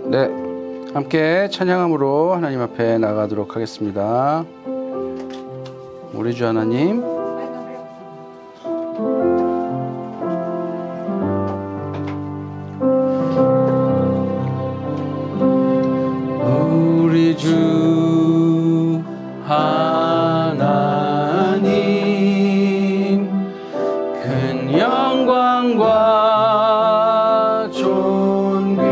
네, 함께 찬양함으로 하나님 앞에 나가도록 하겠습니다. 우리 주 하나님, 우리 주 하나님, 큰 영광과 존귀를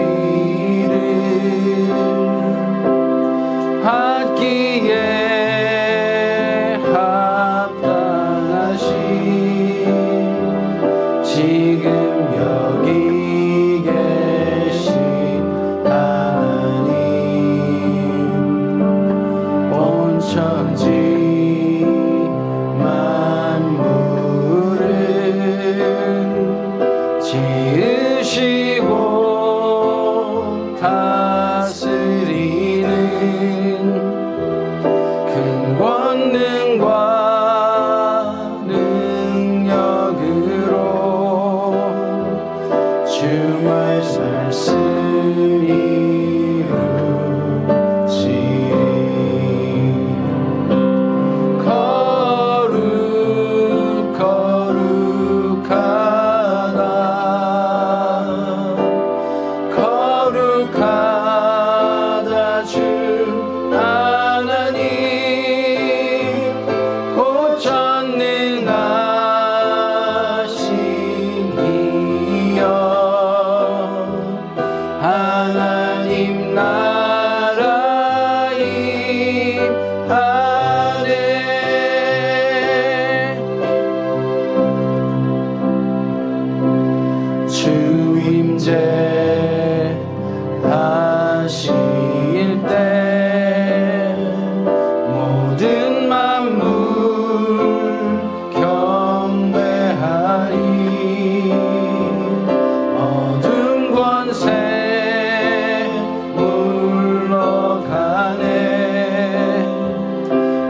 받기에 합당하신 지금 여기 계신 하나님, 온 천지 만물을 지으시고 다스리는 큰 권능과 능력으로 주 말씀 이루시리. 거룩하다 주 하나님, 곧 전능하신 이여, 하나님 나라 임하네. 주 임재 하실 때 모든 만물 경배하리. 어둠 권세 물러가네.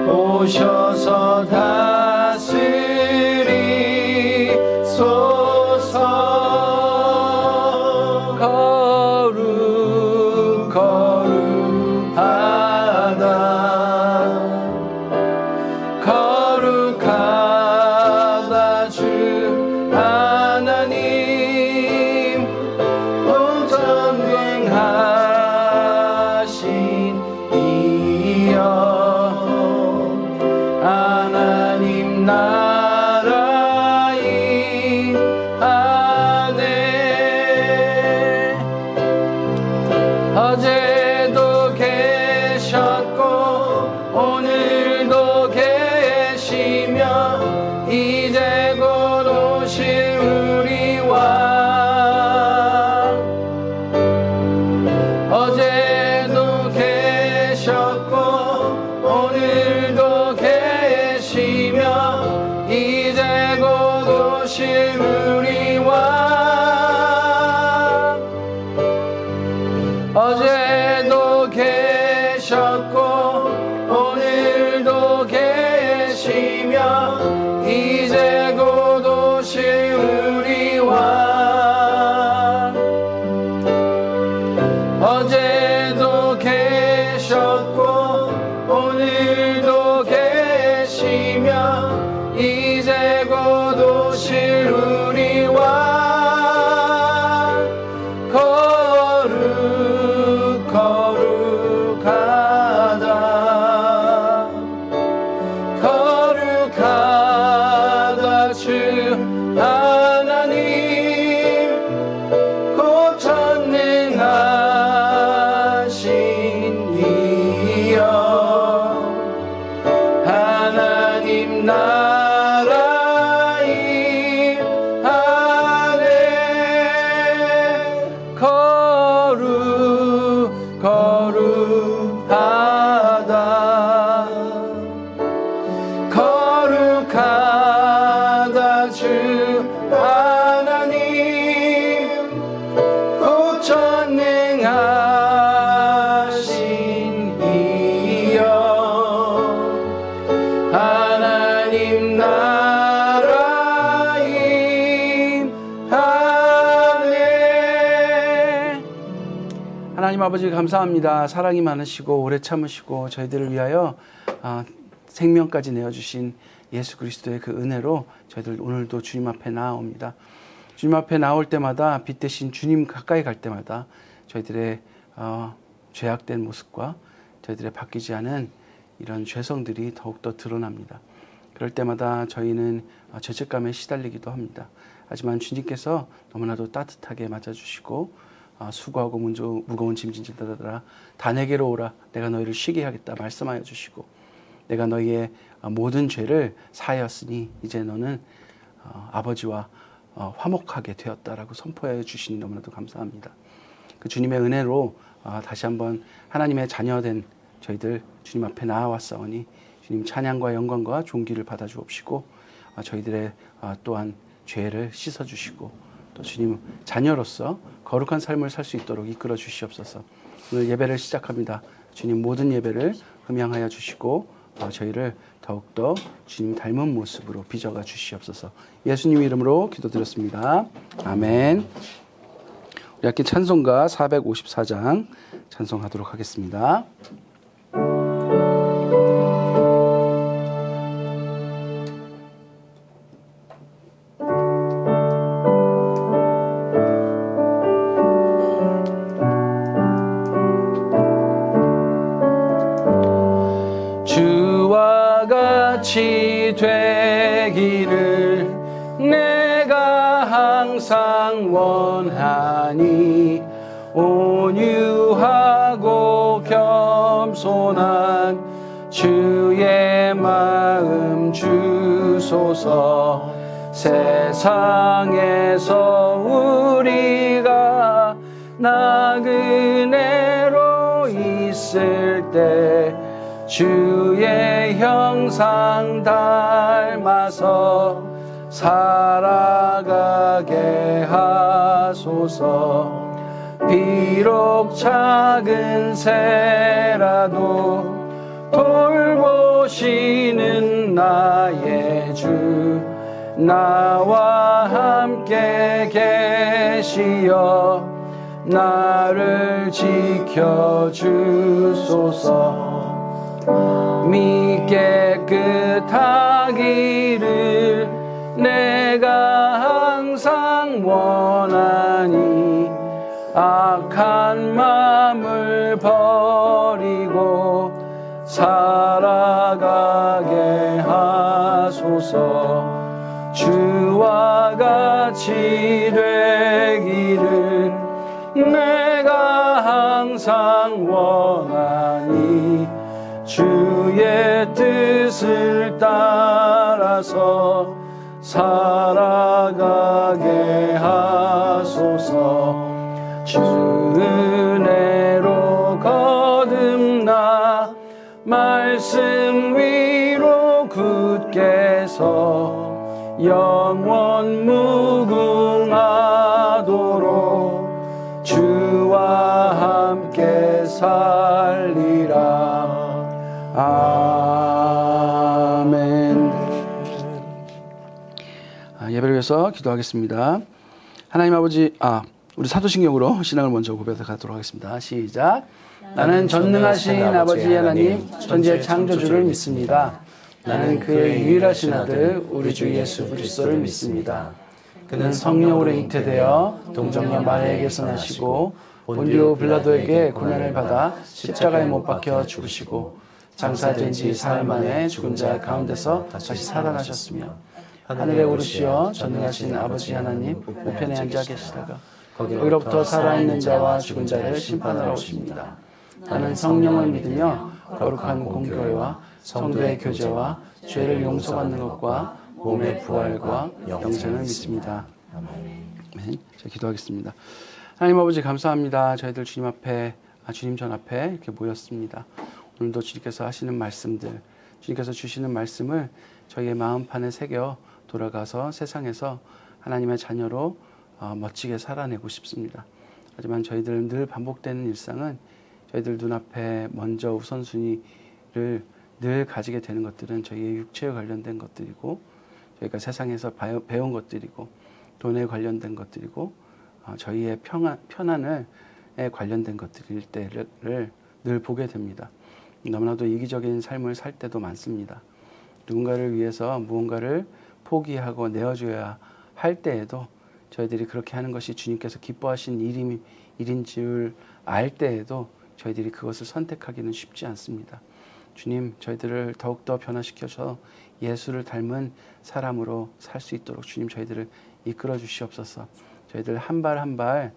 오셔서 다스리소서. 거룩하다 주 하나님, 온 전능하신 이여, 하나님 나라 임하네. 어제도 계셨고 오늘도 계시며 이제 곧 오실 우리 왕. 어제도 계셨고 오늘도 계시며 이제 곧 오실 우리 왕. 어제도 계셨고 오늘도 계시며 이제 곧 오실 우리 왕. 어제도 계셨고 오늘도 계시며 이제 곧 오실 우리 왕. 거룩하다 주 하나님, 곧 전능하신 이여, 하나님 나라 임하네. 거룩하다 주 하나님, 곧 전능하신 이여, 하나님 나라 임하네. 하나님 아버지 감사합니다. 사랑이 많으시고 오래 참으시고 저희들을 위하여 생명까지 내어주신 예수 그리스도의 그 은혜로 저희들 오늘도 주님 앞에 나아옵니다. 주님 앞에 나올 때마다 빛 대신 주님 가까이 갈 때마다 저희들의 죄악된 모습과 저희들의 바뀌지 않은 이런 죄성들이 더욱더 드러납니다. 그럴 때마다 저희는 죄책감에 시달리기도 합니다. 하지만 주님께서 너무나도 따뜻하게 맞아주시고 수고하고 무거운 짐진 자들아 다 내게로 오라 내가 너희를 쉬게 하겠다 말씀하여 주시고 내가 너희의 모든 죄를 사하였으니 이제 너는 아버지와 화목하게 되었다라고 선포해 주시니 너무나도 감사합니다. 그 주님의 은혜로 다시 한번 하나님의 자녀된 저희들 주님 앞에 나아왔사오니 주님 찬양과 영광과 존귀를 받아 주옵시고 저희들의 또한 죄를 씻어 주시고 또 주님 자녀로서 거룩한 삶을 살 수 있도록 이끌어 주시옵소서. 오늘 예배를 시작합니다. 주님 모든 예배를 흠양하여 주시고 저희를 더욱더 주님 닮은 모습으로 빚어가 주시옵소서. 예수님 이름으로 기도드렸습니다. 아멘. 우리 함께 찬송가 454장 찬송하도록 하겠습니다. 주와 같이 되기를 내가 항상 원하니 온유하고 겸손한 주의 마음 주소서. 세상에서 우리가 나그네로 있을 때 주의 형상 닮아서 살아가게 하소서. 비록 작은 새라도 돌보시는 나의 주 나와 함께 계시어 나를 지켜주소서. 믿게 끝하기를 내가 항상 원하니 악한 마음을 버리고 살아가게 하소서. 주와 같이 되기를 내가 항상 원하니 주의 뜻을 따라서 살아가게 하소서. 주 은혜로 거듭나 말씀 위로 굳게 서 영원 무궁하도록 주와 함께 살리라. 아멘. 예배를 위해서 기도하겠습니다. 하나님 아버지, 우리 사도신경으로 신앙을 먼저 고백하도록 하겠습니다. 시작. 나는 전능하신 아버지 하나님 전지의 창조주를 믿습니다. 나는 그의 유일하신 아들 우리 주 예수 그리스도를 믿습니다. 그는 성령으로 잉태되어 동정녀 마리아에게서 나시고 본디오 빌라도에게 고난을 받아 십자가에 못 박혀 죽으시고 장사된 지 사흘 만에 죽은 자 가운데서 다시 살아나셨으며 하늘에 오르시어 전능하신 아버지 하나님 우편에 앉아 계시다가 거기로부터 살아있는 자와 죽은 자를 심판하러 오십니다. 나는 성령을 믿으며 거룩한 공교회와 성도의 교제와 죄를 용서받는 것과 몸의 부활과 영생을 믿습니다. 아멘. 자, 기도하겠습니다. 하나님 아버지 감사합니다. 저희들 주님 앞에 주님 전 앞에 이렇게 모였습니다. 오늘도 주님께서 하시는 말씀들, 주님께서 주시는 말씀을 저희의 마음판에 새겨 돌아가서 세상에서 하나님의 자녀로 멋지게 살아내고 싶습니다. 하지만 저희들 늘 반복되는 일상은 저희들 눈앞에 먼저 우선순위를 늘 가지게 되는 것들은 저희의 육체에 관련된 것들이고 저희가 세상에서 배운 것들이고 돈에 관련된 것들이고 저희의 편안을 관련된 것들일 때를 늘 보게 됩니다. 너무나도 이기적인 삶을 살 때도 많습니다. 누군가를 위해서 무언가를 포기하고 내어줘야 할 때에도 저희들이 그렇게 하는 것이 주님께서 기뻐하신 일인 줄 알 때에도 저희들이 그것을 선택하기는 쉽지 않습니다. 주님, 저희들을 더욱더 변화시켜서 예수를 닮은 사람으로 살 수 있도록 주님 저희들을 이끌어 주시옵소서. 저희들 한 발 한 발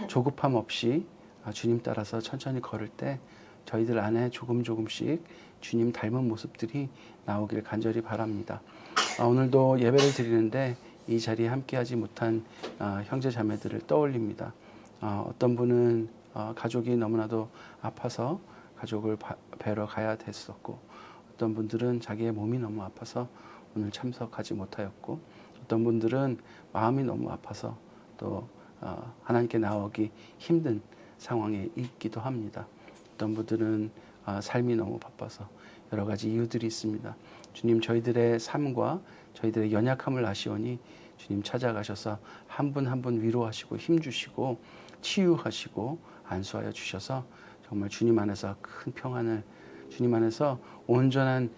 조급함 없이 주님 따라서 천천히 걸을 때 저희들 안에 조금씩 주님 닮은 모습들이 나오길 간절히 바랍니다. 오늘도 예배를 드리는데 이 자리에 함께하지 못한 형제 자매들을 떠올립니다. 어떤 분은 가족이 너무나도 아파서 가족을 뵈러 가야 됐었고, 어떤 분들은 자기의 몸이 너무 아파서 오늘 참석하지 못하였고, 어떤 분들은 마음이 너무 아파서 또 하나님께 나오기 힘든 상황에 있기도 합니다. 어떤 분들은 삶이 너무 바빠서 여러 가지 이유들이 있습니다. 주님, 저희들의 삶과 저희들의 연약함을 아시오니 주님 찾아가셔서 한 분 한 분 위로하시고 힘주시고 치유하시고 안수하여 주셔서 정말 주님 안에서 큰 평안을, 주님 안에서 온전한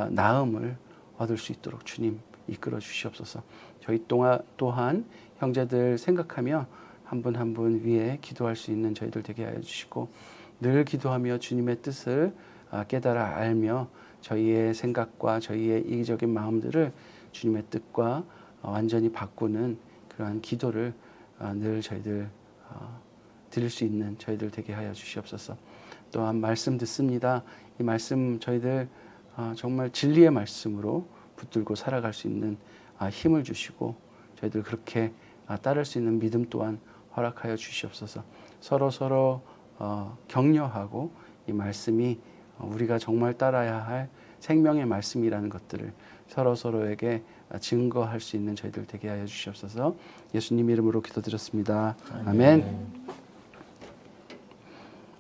나음을 얻을 수 있도록 주님 이끌어 주시옵소서. 저희 또한 형제들 생각하며 한 분 한 분 위에 기도할 수 있는 저희들 되게 하여 주시고, 늘 기도하며 주님의 뜻을 깨달아 알며 저희의 생각과 저희의 이기적인 마음들을 주님의 뜻과 완전히 바꾸는 그러한 기도를 늘 저희들 드릴 수 있는 저희들 되게 하여 주시옵소서. 또한 말씀 듣습니다. 이 말씀 저희들 정말 진리의 말씀으로 붙들고 살아갈 수 있는 힘을 주시고, 저희들 그렇게 따를 수 있는 믿음 또한 허락하여 주시옵소서. 서로 격려하고 이 말씀이 우리가 정말 따라야 할 생명의 말씀이라는 것들을 서로에게 증거할 수 있는 저희들 되게 하여 주시옵소서. 예수님 이름으로 기도드렸습니다. 아멘.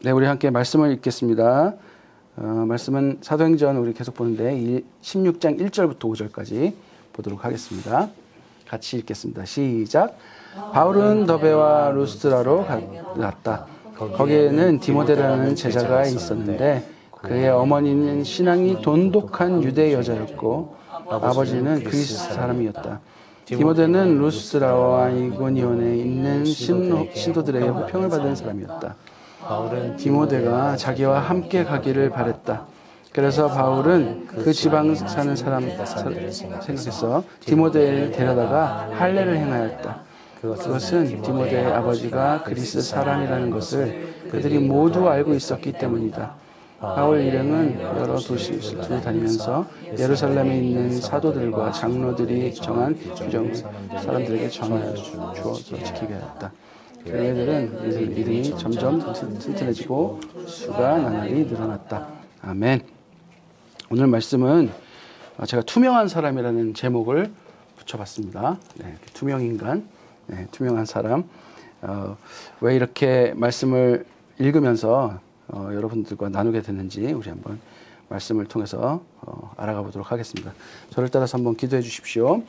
네, 우리 함께 말씀을 읽겠습니다. 말씀은 사도행전 우리 계속 보는데 16장 1절부터 5절까지 보도록 하겠습니다. 같이 읽겠습니다. 시작. 바울은 더베와 루스드라로 갔다. 거기에는 디모데라는 제자가 있었는데 그의 어머니는 신앙이 돈독한 유대 여자였고 아버지는 그리스 사람이었다. 디모데는 루스드라와 이고니온에 있는 신도들에게 호평을 받은 사람이었다. 디모데가 자기와 함께 가기를 바랬다. 그래서 바울은 그 지방 사는 사람 생각해서 디모데를 데려다가 할례를 행하였다. 그것은 디모데의 아버지가 그리스 사람이라는 것을 그들이 모두 알고 있었기 때문이다. 바울 일행은 여러 도시를 다니면서 예루살렘에 있는 사도들과 장로들이 정한 규정을 사람들에게 전하여 주어서 지키게 하였다. 교회들은 이름이 점점 튼튼해지고 수가 나날이 늘어났다. 아멘. 오늘 말씀은 제가 투명한 사람이라는 제목을 붙여봤습니다. 네, 투명인간, 네, 투명한 사람. 왜 이렇게 말씀을 읽으면서 여러분들과 나누게 됐는지 우리 한번 말씀을 통해서 알아가 보도록 하겠습니다. 저를 따라서 한번 기도해 주십시오.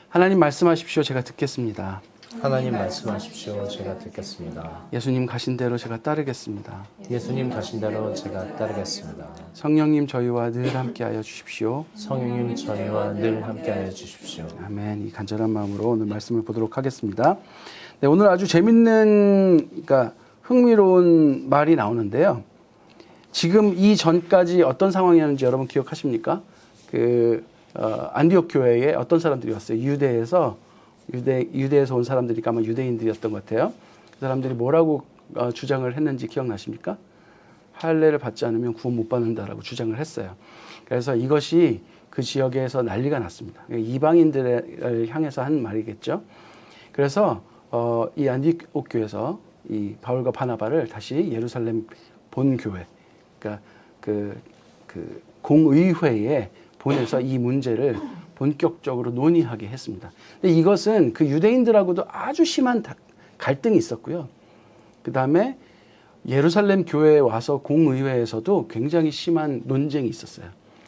하나님 말씀하십시오. 제가 듣겠습니다. 하나님 말씀하십시오. 제가 듣겠습니다. 예수님 가신 대로 제가 따르겠습니다. 예수님 가신 대로 제가 따르겠습니다. 성령님 저희와 늘 함께하여 주십시오. 성령님 저희와 늘 함께하여 주십시오. 아멘. 이 간절한 마음으로 오늘 말씀을 보도록 하겠습니다. 네, 오늘 아주 재밌는, 그러니까 흥미로운 말이 나오는데요. 지금 이 전까지 어떤 상황이었는지 여러분 기억하십니까? 안디옥 교회에 어떤 사람들이 왔어요? 유대에서 온 사람들이니까 아마 유대인들이었던 것 같아요. 그 사람들이 뭐라고 주장을 했는지 기억나십니까? 할례를 받지 않으면 구원 못 받는다라고 주장을 했어요. 그래서 이것이 그 지역에서 난리가 났습니다. 이방인들을 향해서 한 말이겠죠. 그래서 이 안디옥 교회에서 이 바울과 바나바를 다시 예루살렘 본교회, 그러니까 그 공의회에 보내서 이 문제를 본격적으로 논의하게 했습니다. 근데 이것은 그 유대인들하고도 아주 심한 갈등이 있었고요. 그 다음에 예루살렘 교회에 와서 공의회에서도 굉장히 심한 논쟁이 있었어요.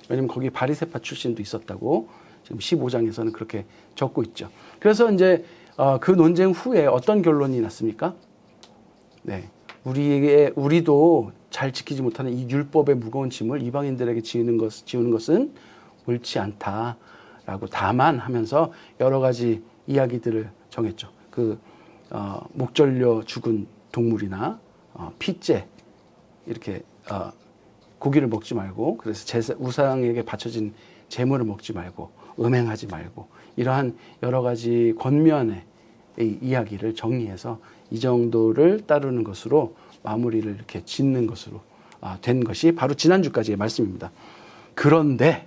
왜냐하면 거기 바리새파 출신도 있었다고 지금 15장에서는 그렇게 적고 있죠. 그래서 이제 그 논쟁 후에 어떤 결론이 났습니까? 네, 우리도 잘 지키지 못하는 이 율법의 무거운 짐을 이방인들에게 지우는 것은 옳지 않다라고 다만 하면서 여러 가지 이야기들을 정했죠. 목절려 죽은 동물이나 피째 이렇게 고기를 먹지 말고, 그래서 우상에게 바쳐진 제물을 먹지 말고, 음행하지 말고, 이러한 여러 가지 권면의 이야기를 정리해서 이 정도를 따르는 것으로 마무리를 이렇게 짓는 것으로 된 것이 바로 지난주까지의 말씀입니다. 그런데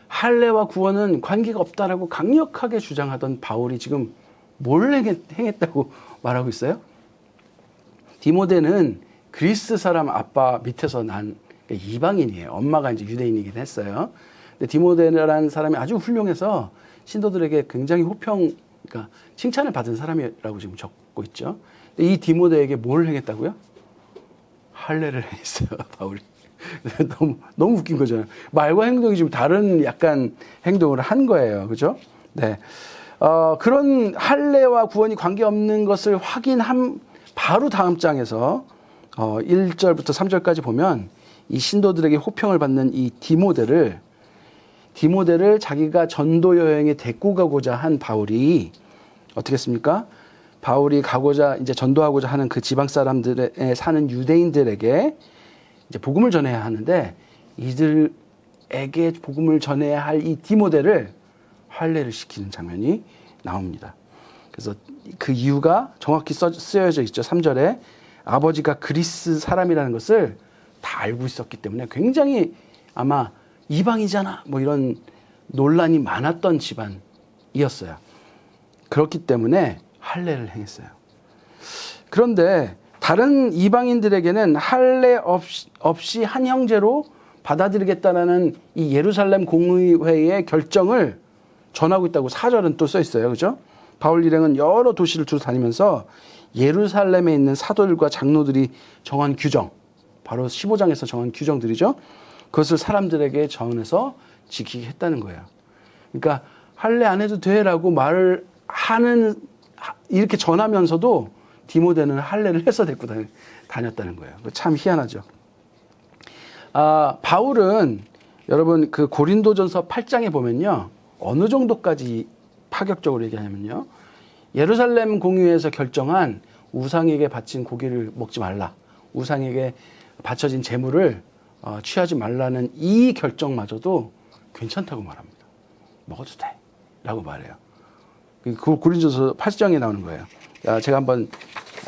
할례와 구원은 관계가 없다라고 강력하게 주장하던 바울이 지금 뭘 행했다고 말하고 있어요? 디모데는 그리스 사람 아빠 밑에서 난 이방인이에요. 엄마가 이제 유대인이긴 했어요. 근데 디모데라는 사람이 아주 훌륭해서 신도들에게 굉장히 그러니까 칭찬을 받은 사람이라고 지금 적고 있죠. 근데 이 디모데에게 뭘 행했다고요? 할례를 했어요, 바울이. 너무 웃긴 거잖아요. 말과 행동이 좀 다른 약간 행동을 한 거예요. 그죠? 네. 그런 할례와 구원이 관계없는 것을 확인한 바로 다음 장에서 1절부터 3절까지 보면 이 신도들에게 호평을 받는 이 디모데를 자기가 전도 여행에 데리고 가고자 한 바울이 어떻게 했습니까? 바울이 이제 전도하고자 하는 그 지방 사람들에 사는 유대인들에게 이제 복음을 전해야 하는데, 이들에게 복음을 전해야 할 이 디모데를 할례를 시키는 장면이 나옵니다. 그래서 그 이유가 정확히 쓰여져 있죠. 3절에 아버지가 그리스 사람이라는 것을 다 알고 있었기 때문에 굉장히 아마 이방이잖아 뭐 이런 논란이 많았던 집안이었어요. 그렇기 때문에 할례를 행했어요. 그런데 다른 이방인들에게는 할례 없이 한 형제로 받아들이겠다라는 이 예루살렘 공의회의 결정을 전하고 있다고 4절은 또 써 있어요. 그죠? 바울 일행은 여러 도시를 두루 다니면서 예루살렘에 있는 사도들과 장로들이 정한 규정, 바로 15장에서 정한 규정들이죠. 그것을 사람들에게 전해서 지키게 했다는 거예요. 그러니까 할례 안 해도 돼라고 말을 이렇게 전하면서도 디모데는 할례를 해서 데리고 다녔다는 거예요. 참 희한하죠. 바울은 여러분 그 고린도전서 8장에 보면요, 어느 정도까지 파격적으로 얘기하냐면요, 예루살렘 공의회에서 결정한 우상에게 바친 고기를 먹지 말라, 우상에게 바쳐진 제물을 취하지 말라는 이 결정마저도 괜찮다고 말합니다. 먹어도 돼 라고 말해요. 그 고린도전서 8장에 나오는 거예요. 제가 한번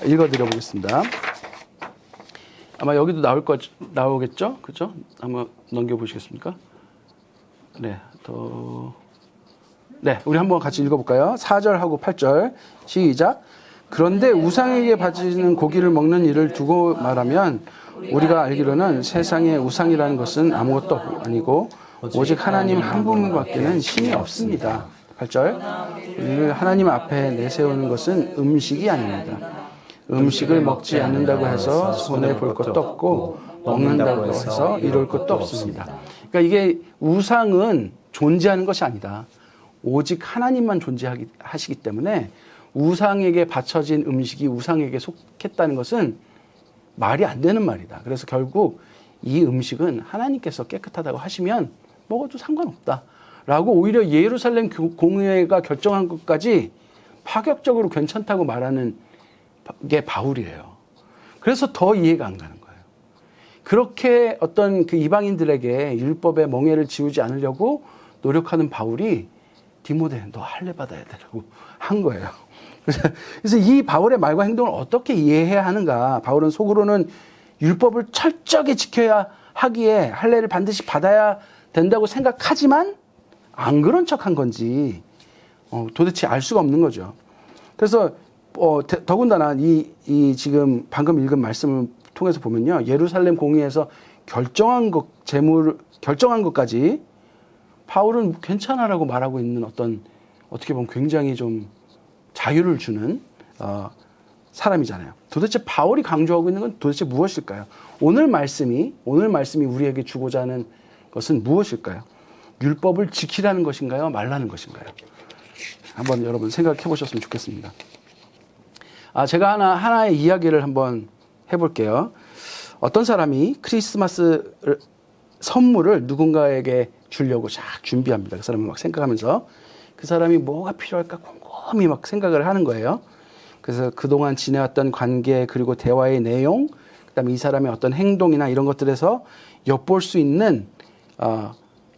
읽어드려 보겠습니다. 아마 여기도 나오겠죠? 그죠? 한번 넘겨보시겠습니까? 네, 우리 한번 같이 읽어볼까요? 4절하고 8절 시작. 그런데 우상에게 바치는 고기를 먹는 일을 두고 말하면 우리가 알기로는 세상에 우상이라는 것은 아무것도 아니고 오직 하나님 한 분밖에는 신이 없습니다. 8절. 우리를 하나님 앞에 내세우는 것은 음식이 아닙니다. 음식을 먹지 않는다고 해서 손해볼 것도 없고 먹는다고 해서 이룰 것도 없습니다. 그러니까 이게 우상은 존재하는 것이 아니다. 오직 하나님만 존재하시기 때문에 우상에게 바쳐진 음식이 우상에게 속했다는 것은 말이 안 되는 말이다. 그래서 결국 이 음식은 하나님께서 깨끗하다고 하시면 먹어도 상관없다 라고 오히려 예루살렘 공의회가 결정한 것까지 파격적으로 괜찮다고 말하는 게 바울이래요. 그래서 더 이해가 안 가는 거예요. 그렇게 어떤 그 이방인들에게 율법의 멍에를 지우지 않으려고 노력하는 바울이 디모데 너 할례 받아야 되라고 한 거예요. 그래서 이 바울의 말과 행동을 어떻게 이해해야 하는가? 바울은 속으로는 율법을 철저하게 지켜야 하기에 할례를 반드시 받아야 된다고 생각하지만 안 그런 척한 건지 도대체 알 수가 없는 거죠. 그래서 더군다나 이 지금 방금 읽은 말씀을 통해서 보면요, 예루살렘 공의회에서 결정한 것까지 바울은 괜찮아라고 말하고 있는 어떻게 보면 굉장히 좀 자유를 주는 사람이잖아요. 도대체 바울이 강조하고 있는 건 도대체 무엇일까요? 오늘 말씀이 우리에게 주고자 하는 것은 무엇일까요? 율법을 지키라는 것인가요? 말라는 것인가요? 한번 여러분 생각해 보셨으면 좋겠습니다. 제가 하나의 이야기를 한번 해볼게요. 어떤 사람이 크리스마스 선물을 누군가에게 주려고 쫙 준비합니다. 그 사람은 막 생각하면서 그 사람이 뭐가 필요할까 곰곰이 막 생각을 하는 거예요. 그래서 그동안 지내왔던 관계 그리고 대화의 내용, 그다음에 이 사람의 어떤 행동이나 이런 것들에서 엿볼 수 있는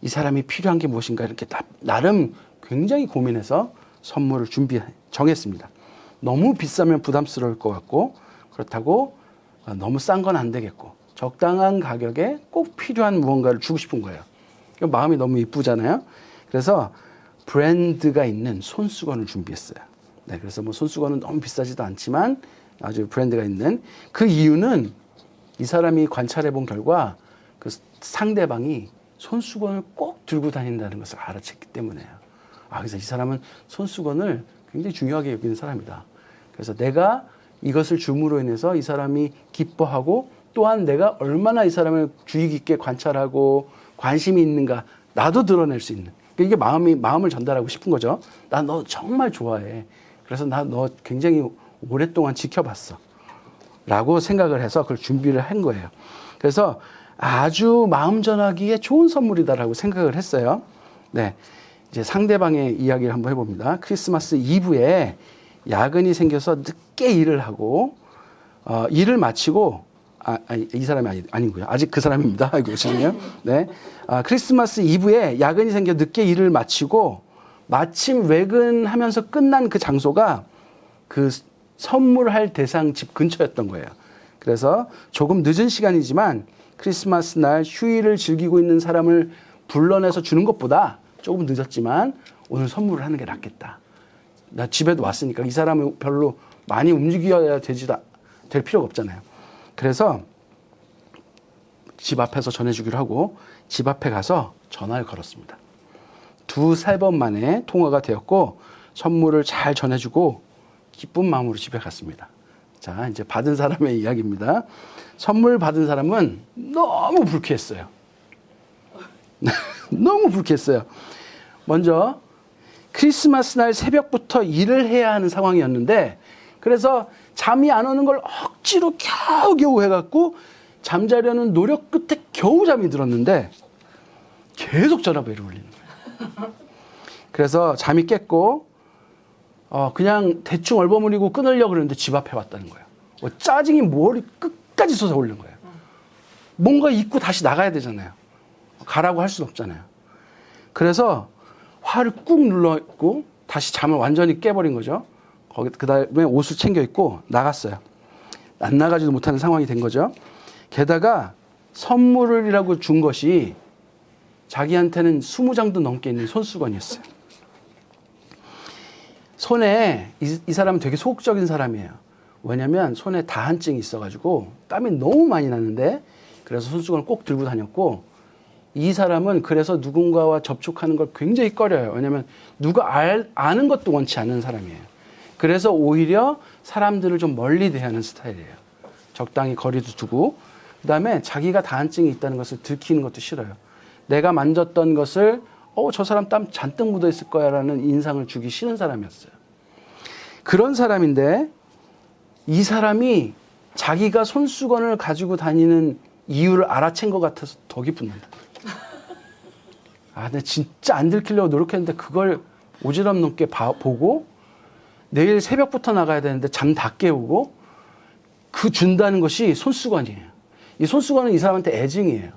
이 사람이 필요한 게 무엇인가 이렇게 나름 굉장히 고민해서 선물을 정했습니다. 너무 비싸면 부담스러울 것 같고 그렇다고 너무 싼 건 안 되겠고 적당한 가격에 꼭 필요한 무언가를 주고 싶은 거예요. 마음이 너무 이쁘잖아요. 그래서 브랜드가 있는 손수건을 준비했어요. 네, 그래서 뭐 손수건은 너무 비싸지도 않지만 아주 브랜드가 있는 그 이유는 이 사람이 관찰해 본 결과 그 상대방이 손수건을 꼭 들고 다닌다는 것을 알아챘기 때문에요. 그래서 이 사람은 손수건을 굉장히 중요하게 여기는 사람이다. 그래서 내가 이것을 줌으로 인해서 이 사람이 기뻐하고 또한 내가 얼마나 이 사람을 주의 깊게 관찰하고 관심이 있는가 나도 드러낼 수 있는 이게 마음을 전달하고 싶은 거죠. 나 너 정말 좋아해. 그래서 나 너 굉장히 오랫동안 지켜봤어. 라고 생각을 해서 그걸 준비를 한 거예요. 그래서 아주 마음 전하기에 좋은 선물이다라고 생각을 했어요. 네. 이제 상대방의 이야기를 한번 해봅니다. 크리스마스 이브에 야근이 생겨서 늦게 일을 하고, 일을 마치고, 이 사람이 아니고요. 아직 그 사람입니다. 아이고, 죄송해요. 네. 크리스마스 이브에 야근이 생겨 늦게 일을 마치고, 마침 외근하면서 끝난 그 장소가 그 선물할 대상 집 근처였던 거예요. 그래서 조금 늦은 시간이지만 크리스마스 날 휴일을 즐기고 있는 사람을 불러내서 주는 것보다 조금 늦었지만 오늘 선물을 하는 게 낫겠다. 나 집에도 왔으니까 이 사람을 별로 많이 움직여야 될 필요가 없잖아요. 그래서 집 앞에서 전해주기로 하고 집 앞에 가서 전화를 걸었습니다. 2-3번 만에 통화가 되었고 선물을 잘 전해주고 기쁜 마음으로 집에 갔습니다. 자, 이제 받은 사람의 이야기입니다. 선물 받은 사람은 너무 불쾌했어요. 너무 불쾌했어요. 먼저 크리스마스 날 새벽부터 일을 해야 하는 상황이었는데 그래서 잠이 안 오는 걸 억지로 겨우겨우 해갖고 잠자려는 노력 끝에 겨우 잠이 들었는데 계속 전화벨이 울리는 거예요. 그래서 잠이 깼고 그냥 대충 얼버무리고 끊으려고 그러는데 집 앞에 왔다는 거예요. 짜증이 머리 끝까지 솟아오르는 거예요. 뭔가 잊고 다시 나가야 되잖아요. 가라고 할 수는 없잖아요. 그래서 화를 꾹 눌러있고 다시 잠을 완전히 깨버린 거죠. 그 다음에 옷을 챙겨 입고 나갔어요. 안 나가지도 못하는 상황이 된 거죠. 게다가 선물이라고 준 것이 자기한테는 20장도 넘게 있는 손수건이었어요. 손에 이 사람은 되게 소극적인 사람이에요. 왜냐면 손에 다한증이 있어가지고 땀이 너무 많이 나는데 그래서 손수건을 꼭 들고 다녔고 이 사람은 그래서 누군가와 접촉하는 걸 굉장히 꺼려요. 왜냐면 누가 아는 것도 원치 않는 사람이에요. 그래서 오히려 사람들을 좀 멀리 대하는 스타일이에요. 적당히 거리도 두고 그 다음에 자기가 다한증이 있다는 것을 들키는 것도 싫어요. 내가 만졌던 것을 저 사람 땀 잔뜩 묻어 있을 거야 라는 인상을 주기 싫은 사람이었어요. 그런 사람인데 이 사람이 자기가 손수건을 가지고 다니는 이유를 알아챈 것 같아서 더 기쁩니다. 내가 진짜 안 들키려고 노력했는데 그걸 오지랖 넓게 보고 내일 새벽부터 나가야 되는데 잠 다 깨우고 그 준다는 것이 손수건이에요. 이 손수건은 이 사람한테 애증이에요.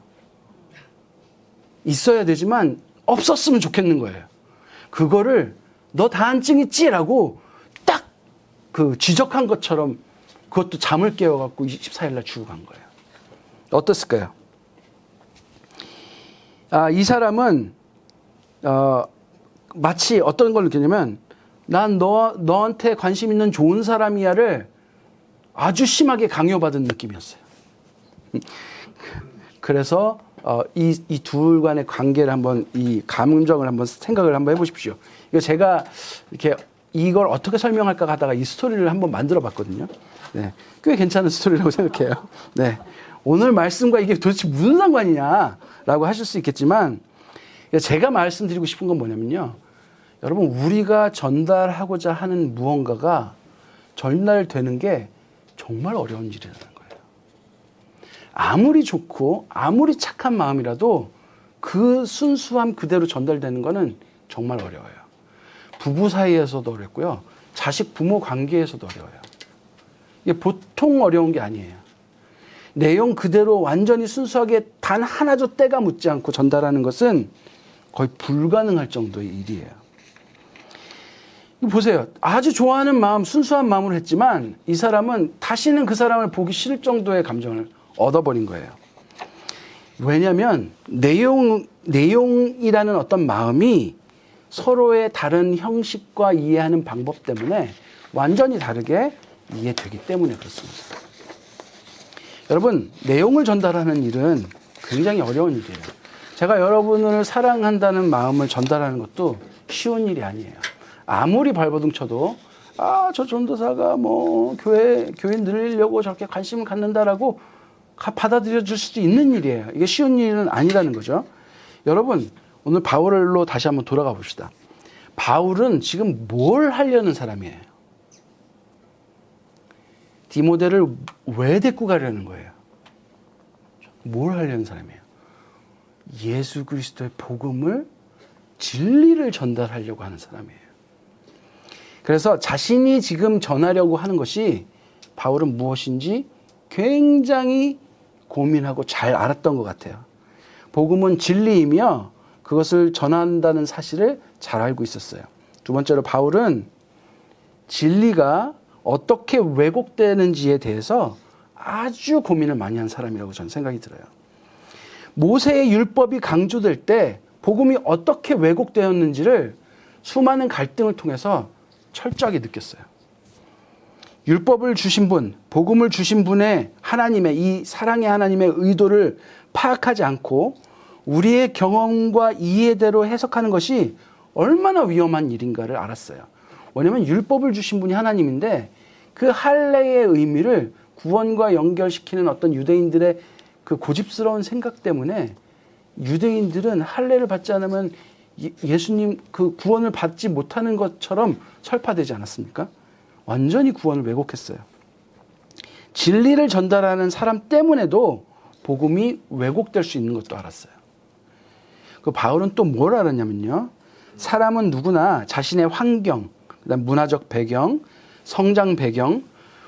있어야 되지만 없었으면 좋겠는 거예요. 그거를 너 다한증 있지? 라고 딱 그 지적한 것처럼 그것도 잠을 깨워갖고 24일 날 주고 간 거예요. 어떻을까요? 이 사람은 마치 어떤 걸 느끼냐면 난 너한테 관심 있는 좋은 사람이야를 아주 심하게 강요받은 느낌이었어요. 그래서 이 둘 간의 관계를 한번 이 감정을 한번 생각을 한번 해보십시오. 이거 제가 이렇게 이걸 어떻게 설명할까 하다가 이 스토리를 한번 만들어 봤거든요. 네, 꽤 괜찮은 스토리라고 생각해요. 네, 오늘 말씀과 이게 도대체 무슨 상관이냐라고 하실 수 있겠지만 제가 말씀드리고 싶은 건 뭐냐면요. 여러분 우리가 전달하고자 하는 무언가가 전달되는 게 정말 어려운 일이라는 거예요. 아무리 좋고 아무리 착한 마음이라도 그 순수함 그대로 전달되는 거는 정말 어려워요. 부부 사이에서도 어렵고요. 자식 부모 관계에서도 어려워요. 이게 보통 어려운 게 아니에요. 내용 그대로 완전히 순수하게 단 하나도 때가 묻지 않고 전달하는 것은 거의 불가능할 정도의 일이에요. 보세요. 아주 좋아하는 마음, 순수한 마음으로 했지만 이 사람은 다시는 그 사람을 보기 싫을 정도의 감정을 얻어버린 거예요. 왜냐하면 내용이라는 어떤 마음이 서로의 다른 형식과 이해하는 방법 때문에 완전히 다르게 이해되기 때문에 그렇습니다. 여러분, 내용을 전달하는 일은 굉장히 어려운 일이에요. 제가 여러분을 사랑한다는 마음을 전달하는 것도 쉬운 일이 아니에요. 아무리 발버둥 쳐도 저 전도사가 교회 늘리려고 저렇게 관심을 갖는다라고 받아들여 줄 수도 있는 일이에요. 이게 쉬운 일은 아니라는 거죠. 여러분, 오늘 바울로 다시 한번 돌아가 봅시다. 바울은 지금 뭘 하려는 사람이에요? 디모데를 왜 데리고 가려는 거예요? 뭘 하려는 사람이에요? 예수 그리스도의 복음을, 진리를 전달하려고 하는 사람이에요. 그래서 자신이 지금 전하려고 하는 것이 바울은 무엇인지 굉장히 고민하고 잘 알았던 것 같아요. 복음은 진리이며 그것을 전한다는 사실을 잘 알고 있었어요. 두 번째로 바울은 진리가 어떻게 왜곡되는지에 대해서 아주 고민을 많이 한 사람이라고 저는 생각이 들어요. 모세의 율법이 강조될 때 복음이 어떻게 왜곡되었는지를 수많은 갈등을 통해서 철저하게 느꼈어요. 율법을 주신 분, 복음을 주신 분의 하나님의, 이 사랑의 하나님의 의도를 파악하지 않고 우리의 경험과 이해대로 해석하는 것이 얼마나 위험한 일인가를 알았어요. 왜냐하면 율법을 주신 분이 하나님인데 그 할례의 의미를 구원과 연결시키는 어떤 유대인들의 그 고집스러운 생각 때문에 유대인들은 할례를 받지 않으면 예수님 그 구원을 받지 못하는 것처럼 설파되지 않았습니까? 완전히 구원을 왜곡했어요. 진리를 전달하는 사람 때문에도 복음이 왜곡될 수 있는 것도 알았어요. 그 바울은 또 뭘 알았냐면요. 사람은 누구나 자신의 환경, 그다음 문화적 배경, 성장 배경,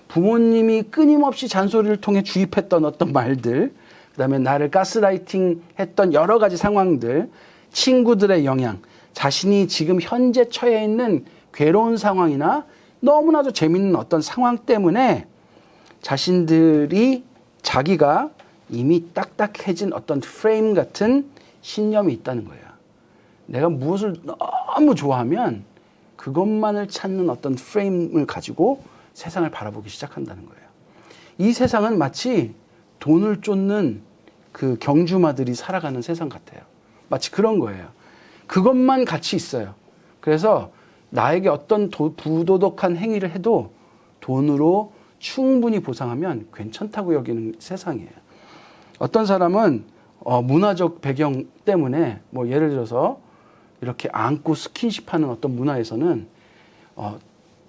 부모님이 끊임없이 잔소리를 통해 주입했던 어떤 말들, 그다음에 나를 가스라이팅 했던 여러 가지 상황들, 친구들의 영향, 자신이 지금 현재 처해 있는 괴로운 상황이나 너무나도 재밌는 어떤 상황 때문에 자기가 이미 딱딱해진 어떤 프레임 같은 신념이 있다는 거예요. 내가 무엇을 너무 좋아하면 그것만을 찾는 어떤 프레임을 가지고 세상을 바라보기 시작한다는 거예요. 이 세상은 마치 돈을 쫓는 그 경주마들이 살아가는 세상 같아요. 마치 그런 거예요. 그것만 가치 있어요. 그래서 나에게 어떤 부도덕한 행위를 해도 돈으로 충분히 보상하면 괜찮다고 여기는 세상이에요. 어떤 사람은 문화적 배경 때문에 예를 들어서 이렇게 안고 스킨십하는 어떤 문화에서는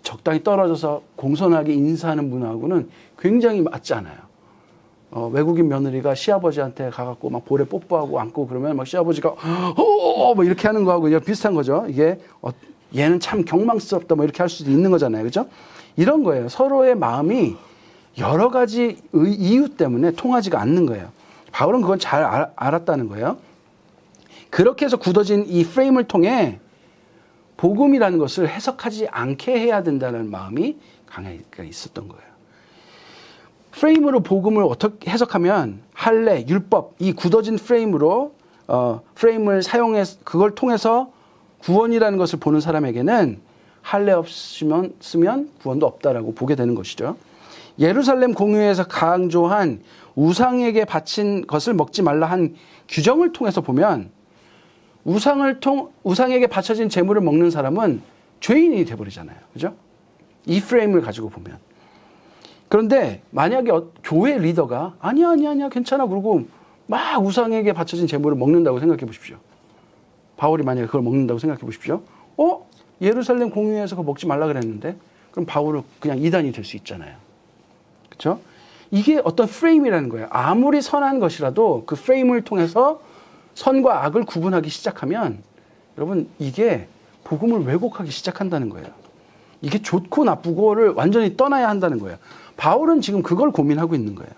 적당히 떨어져서 공손하게 인사하는 문화하고는 굉장히 맞지 않아요. 외국인 며느리가 시아버지한테 가갖고 막 볼에 뽀뽀하고 안고 그러면 막 시아버지가 뭐 이렇게 하는 거하고 비슷한 거죠. 이게 얘는 참 경망스럽다 뭐 이렇게 할 수도 있는 거잖아요. 그죠? 이런 거예요. 서로의 마음이 여러 가지 이유 때문에 통하지가 않는 거예요. 바울은 그건 잘 알았다는 거예요. 그렇게 해서 굳어진 이 프레임을 통해 복음이라는 것을 해석하지 않게 해야 된다는 마음이 강하게 있었던 거예요. 프레임으로 복음을 어떻게 해석하면 할례, 율법, 이 굳어진 프레임으로 프레임을 사용해서 그걸 통해서 구원이라는 것을 보는 사람에게는 할례 없으면 쓰면 구원도 없다라고 보게 되는 것이죠. 예루살렘 공회에서 강조한 우상에게 바친 것을 먹지 말라 한 규정을 통해서 보면 우상에게 바쳐진 재물을 먹는 사람은 죄인이 돼버리잖아요. 그죠? 이 프레임을 가지고 보면. 그런데 만약에 교회 리더가 아니야 괜찮아 그러고 막 우상에게 바쳐진 재물을 먹는다고 생각해 보십시오. 바울이 만약에 그걸 먹는다고 생각해 보십시오. 예루살렘 공회에서 그거 먹지 말라 그랬는데 그럼 바울은 그냥 이단이 될 수 있잖아요. 그렇죠? 이게 어떤 프레임이라는 거예요. 아무리 선한 것이라도 그 프레임을 통해서 선과 악을 구분하기 시작하면 여러분 이게 복음을 왜곡하기 시작한다는 거예요. 이게 좋고 나쁘고를 완전히 떠나야 한다는 거예요. 바울은 지금 그걸 고민하고 있는 거예요.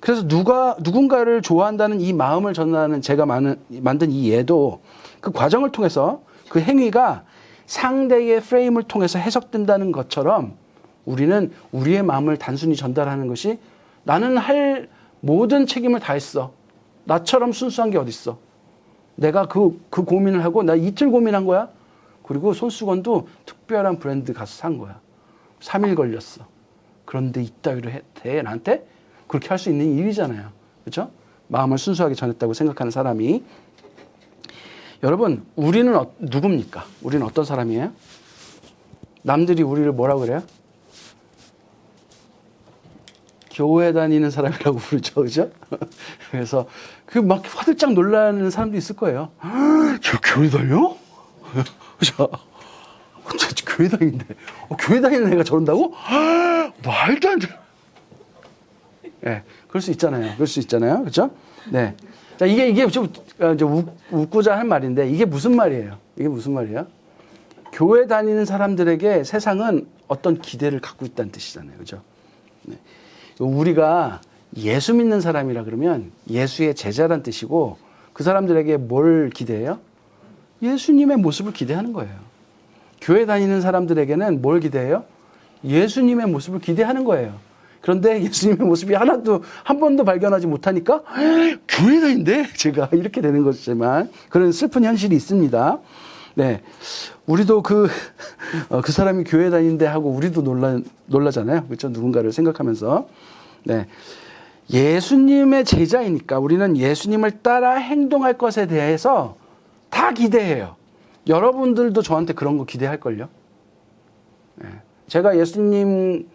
그래서 누군가를 좋아한다는 이 마음을 전하는 제가 만든 이 예도 그 과정을 통해서 그 행위가 상대의 프레임을 통해서 해석된다는 것처럼 우리는 우리의 마음을 단순히 전달하는 것이 나는 할 모든 책임을 다했어. 나처럼 순수한 게 어딨어. 내가 그 고민을 하고 나 이틀 고민한 거야. 그리고 손수건도 특별한 브랜드 가서 산 거야. 3일 걸렸어. 그런데 이따위로 해 나한테? 그렇게 할 수 있는 일이잖아요. 그렇죠? 마음을 순수하게 전했다고 생각하는 사람이. 여러분, 우리는 누굽니까? 우리는 어떤 사람이에요? 남들이 우리를 뭐라고 그래요? 교회 다니는 사람이라고 부르죠. 그죠? 그래서 그 막 화들짝 놀라는 사람도 있을 거예요. 저 교회 다녀? 그죠? 교회 다니는데. 교회 다니는 애가 저런다고? 말도 안 돼. 네, 그럴 수 있잖아요. 그럴 수 있잖아요. 그죠? 네. 자, 이게 좀 이제 웃고자 할 말인데 이게 무슨 말이에요? 이게 무슨 말이에요? 교회 다니는 사람들에게 세상은 어떤 기대를 갖고 있다는 뜻이잖아요. 그죠? 네. 우리가 예수 믿는 사람이라 그러면 예수의 제자란 뜻이고 그 사람들에게 뭘 기대해요? 예수님의 모습을 기대하는 거예요. 교회 다니는 사람들에게는 뭘 기대해요? 예수님의 모습을 기대하는 거예요. 그런데 예수님의 모습이 한 번도 발견하지 못하니까 교회 다닌데 제가 이렇게 되는 거지만 그런 슬픈 현실이 있습니다. 네, 우리도 그 사람이 교회 다니는데 하고 우리도 놀라잖아요. 그렇죠? 누군가를 생각하면서. 네, 예수님의 제자이니까 우리는 예수님을 따라 행동할 것에 대해서 다 기대해요. 여러분들도 저한테 그런 거 기대할걸요? 네, 제가 예수님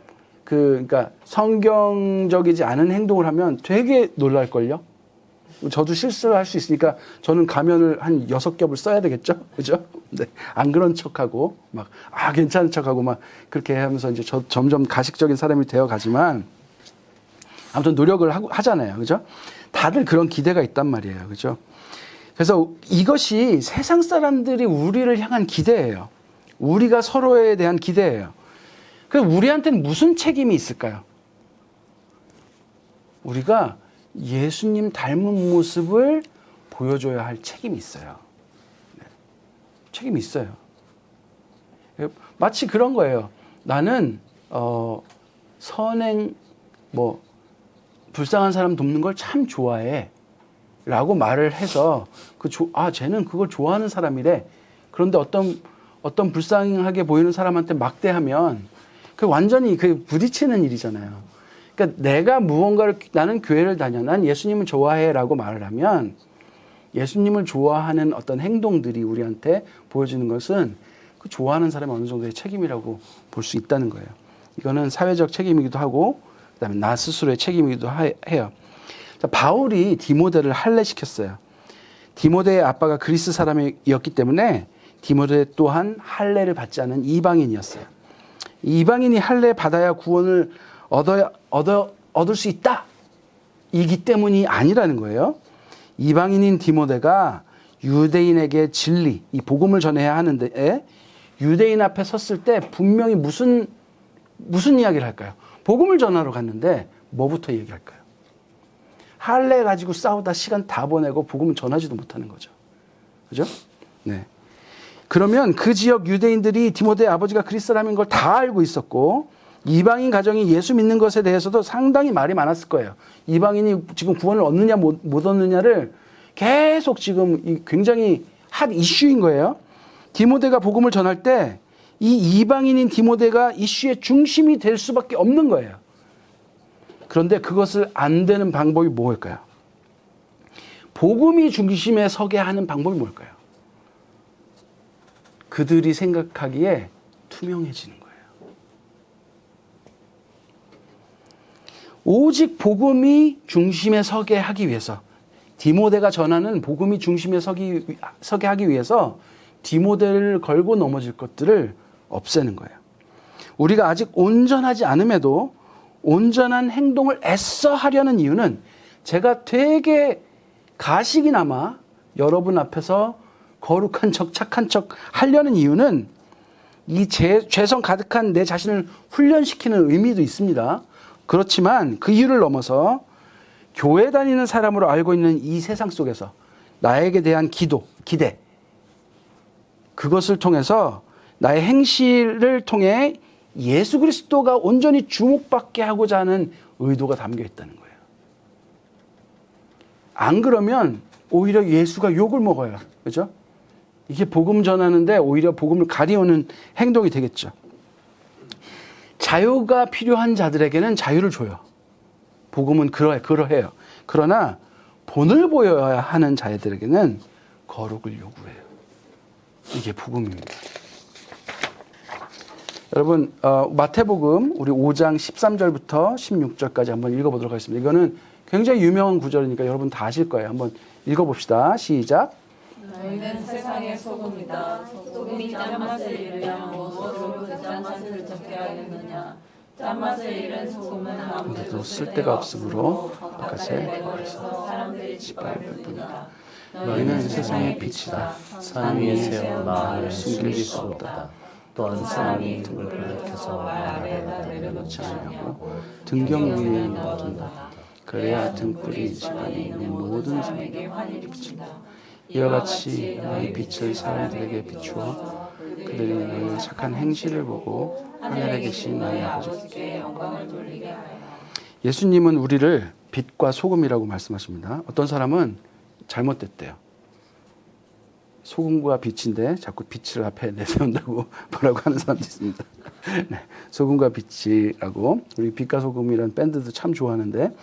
그러니까 성경적이지 않은 행동을 하면 되게 놀랄걸요? 저도 실수를 할 수 있으니까 저는 가면을 한 6겹을 써야 되겠죠? 그죠? 네. 안 그런 척하고, 괜찮은 척하고, 그렇게 하면서 이제 점점 가식적인 사람이 되어 가지만, 아무튼 노력을 하잖아요. 그죠? 다들 그런 기대가 있단 말이에요. 그죠? 그래서 이것이 세상 사람들이 우리를 향한 기대예요. 우리가 서로에 대한 기대예요. 그럼 우리한테는 무슨 책임이 있을까요? 우리가 예수님 닮은 모습을 보여줘야 할 책임이 있어요. 네. 책임이 있어요. 마치 그런 거예요. 나는 선행 불쌍한 사람 돕는 걸 참 좋아해 라고 말을 해서 쟤는 그걸 좋아하는 사람이래. 그런데 어떤 불쌍하게 보이는 사람한테 막대하면 그 완전히 부딪히는 일이잖아요. 그러니까 내가 나는 교회를 다녀. 난 예수님을 좋아해 라고 말을 하면 예수님을 좋아하는 어떤 행동들이 우리한테 보여주는 것은 그 좋아하는 사람의 어느 정도의 책임이라고 볼 수 있다는 거예요. 이거는 사회적 책임이기도 하고 그다음에 나 스스로의 책임이기도 해요. 자, 바울이 디모데를 할례시켰어요. 디모데의 아빠가 그리스 사람이었기 때문에 디모데 또한 할례를 받지 않은 이방인이었어요. 이방인이 할례 받아야 구원을 얻을 수 있다. 이기 때문이 아니라는 거예요. 이방인인 디모데가 유대인에게 진리, 이 복음을 전해야 하는데 유대인 앞에 섰을 때 분명히 무슨 이야기를 할까요? 복음을 전하러 갔는데 뭐부터 얘기할까요? 할례 가지고 싸우다 시간 다 보내고 복음을 전하지도 못하는 거죠. 그죠? 네. 그러면 그 지역 유대인들이 디모데의 아버지가 그리스 사람인 걸 다 알고 있었고 이방인 가정이 예수 믿는 것에 대해서도 상당히 말이 많았을 거예요. 이방인이 지금 구원을 얻느냐 못 얻느냐를 계속 지금 굉장히 핫 이슈인 거예요. 디모데가 복음을 전할 때 이 이방인인 디모데가 이슈의 중심이 될 수밖에 없는 거예요. 그런데 그것을 안 되는 방법이 뭘까요? 복음이 중심에 서게 하는 방법이 뭘까요? 그들이 생각하기에 투명해지는 거예요. 오직 복음이 중심에 서게 하기 위해서 디모데가 전하는 복음이 중심에 서게 하기 위해서 디모데를 걸고 넘어질 것들을 없애는 거예요. 우리가 아직 온전하지 않음에도 온전한 행동을 애써 하려는 이유는 제가 되게 가식이나마 여러분 앞에서 거룩한 척, 착한 척 하려는 이유는 이 죄성 가득한 내 자신을 훈련시키는 의미도 있습니다. 그렇지만 그 이유를 넘어서 교회 다니는 사람으로 알고 있는 이 세상 속에서 나에게 대한 기대, 그것을 통해서 나의 행실을 통해 예수 그리스도가 온전히 주목받게 하고자 하는 의도가 담겨 있다는 거예요. 안 그러면 오히려 예수가 욕을 먹어요. 그죠? 이게 복음 전하는데 오히려 복음을 가리우는 행동이 되겠죠. 자유가 필요한 자들에게는 자유를 줘요. 복음은 그러해요. 그러나 본을 보여야 하는 자들에게는 거룩을 요구해요. 이게 복음입니다. 여러분, 마태복음 우리 5장 13절부터 16절까지 한번 읽어보도록 하겠습니다. 이거는 굉장히 유명한 구절이니까 여러분 다 아실 거예요. 한번 읽어봅시다. 시작. 너희는 세상의 소금이다. 소금이 짠맛을 잃으면 무엇으로 그 짠맛을 적게 하겠느냐. 짠맛을 잃은 소금은 아무데도 쓸데가 없으므로 바깥에 내버려서 사람들이 짓밟을 뿐이다. 너희는 세상의 빛이다. 산 위에 세워 마을을 숨길 수 없다. 또한 사람이 등불을 밝혀서 마을 아래에다 내려놓지 아니하고 등경 위에 놓아둔다. 그래야 등불이 집안에 있는 모든 사람에게 환히 비친다. 이와 같이 너희 빛을 사람들에게 비추어 그들이 너희 착한 행실을 보고 하늘에 계신 너희 아버지께 영광을 돌리게 하여. 예수님은 우리를 빛과 소금이라고 말씀하십니다. 어떤 사람은 잘못됐대요. 소금과 빛인데 자꾸 빛을 앞에 내세운다고 뭐라고 하는 사람도 있습니다. 네, 소금과 빛이라고. 우리 빛과 소금이라는 밴드도 참 좋아하는데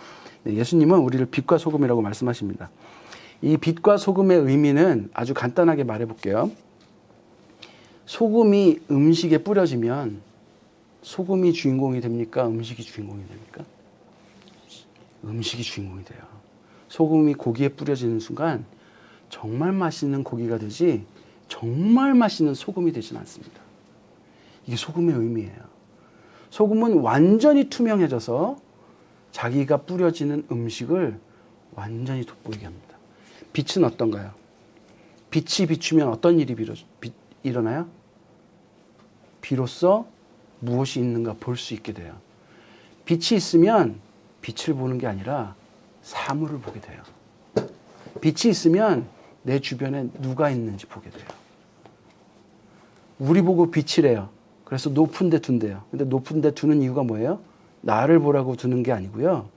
네, 예수님은 우리를 빛과 소금이라고 말씀하십니다. 이 빛과 소금의 의미는 아주 간단하게 말해볼게요. 소금이 음식에 뿌려지면 소금이 주인공이 됩니까? 음식이 주인공이 됩니까? 음식이 주인공이 돼요. 소금이 고기에 뿌려지는 순간 정말 맛있는 고기가 되지 정말 맛있는 소금이 되지는 않습니다. 이게 소금의 의미예요. 소금은 완전히 투명해져서 자기가 뿌려지는 음식을 완전히 돋보이게 합니다. 빛은 어떤가요? 빛이 비추면 어떤 일이 일어나요? 비로소 무엇이 있는가 볼 수 있게 돼요. 빛이 있으면 빛을 보는 게 아니라 사물을 보게 돼요. 빛이 있으면 내 주변에 누가 있는지 보게 돼요. 우리 보고 빛이래요. 그래서 높은 데 둔대요. 근데 높은 데 두는 이유가 뭐예요? 나를 보라고 두는 게 아니고요.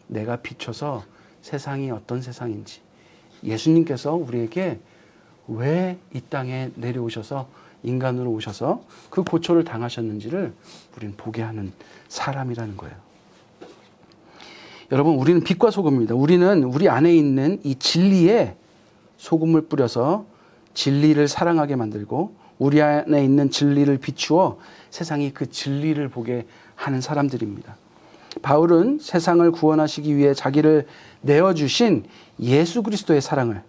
내가 비춰서 세상이 어떤 세상인지, 예수님께서 우리에게 왜 이 땅에 내려오셔서 인간으로 오셔서 그 고초를 당하셨는지를 우리는 보게 하는 사람이라는 거예요. 여러분, 우리는 빛과 소금입니다. 우리는 우리 안에 있는 이 진리에 소금을 뿌려서 진리를 사랑하게 만들고 우리 안에 있는 진리를 비추어 세상이 그 진리를 보게 하는 사람들입니다. 바울은 세상을 구원하시기 위해 자기를 내어주신 예수 그리스도의 사랑을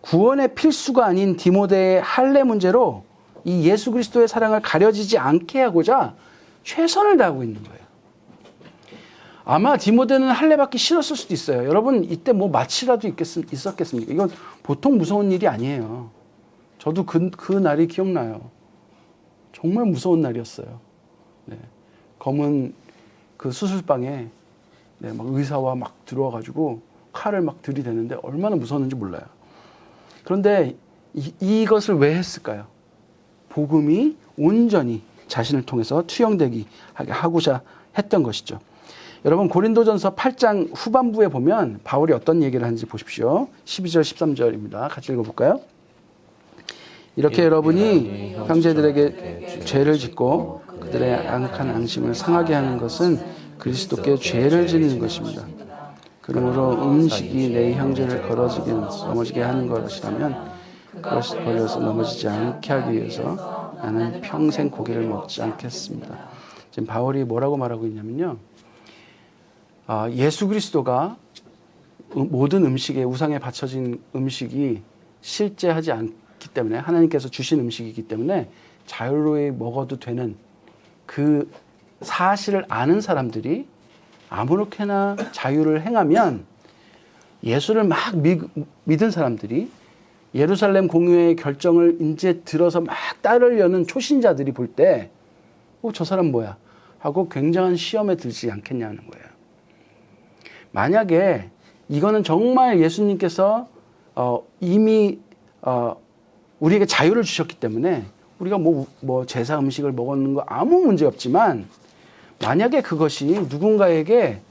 구원의 필수가 아닌 디모데의 할례 문제로 이 예수 그리스도의 사랑을 가려지지 않게 하고자 최선을 다하고 있는 거예요. 아마 디모데는 할례 받기 싫었을 수도 있어요. 여러분, 이때 뭐 마취라도 있었겠습니까? 이건 보통 무서운 일이 아니에요. 저도 그 날이 기억나요. 정말 무서운 날이었어요. 네. 검은 그 수술방에 네, 막 의사와 막 들어와가지고 칼을 막 들이대는데 얼마나 무서웠는지 몰라요. 그런데 이것을 왜 했을까요? 복음이 온전히 자신을 통해서 투영되게 하고자 했던 것이죠. 여러분, 고린도전서 8장 후반부에 보면 바울이 어떤 얘기를 하는지 보십시오. 12절 13절입니다. 같이 읽어볼까요? 이렇게 여러분이 형제들에게 죄를 짓고 그들의 악한 앙심을 상하게 하는 것은 그리스도께 죄를 지는 것입니다. 그러므로 음식이 내 형제를 넘어지게 하는 것이라면 그것이 걸려서 넘어지지 않게 하기 위해서 나는 평생 고기를 먹지 않겠습니다. 지금 바울이 뭐라고 말하고 있냐면요. 예수 그리스도가 모든 음식에 우상에 바쳐진 음식이 실제하지 않기 때문에 하나님께서 주신 음식이기 때문에 자유로이 먹어도 되는 그 사실을 아는 사람들이 아무렇게나 자유를 행하면 예수를 막 믿은 사람들이 예루살렘 공유의 결정을 이제 들어서 막 따르려는 초신자들이 볼 때 저 사람 뭐야? 하고 굉장한 시험에 들지 않겠냐는 거예요. 만약에 이거는 정말 예수님께서 이미 우리에게 자유를 주셨기 때문에 우리가 뭐 제사 음식을 먹는 거 아무 문제 없지만 만약에 그것이 누군가에게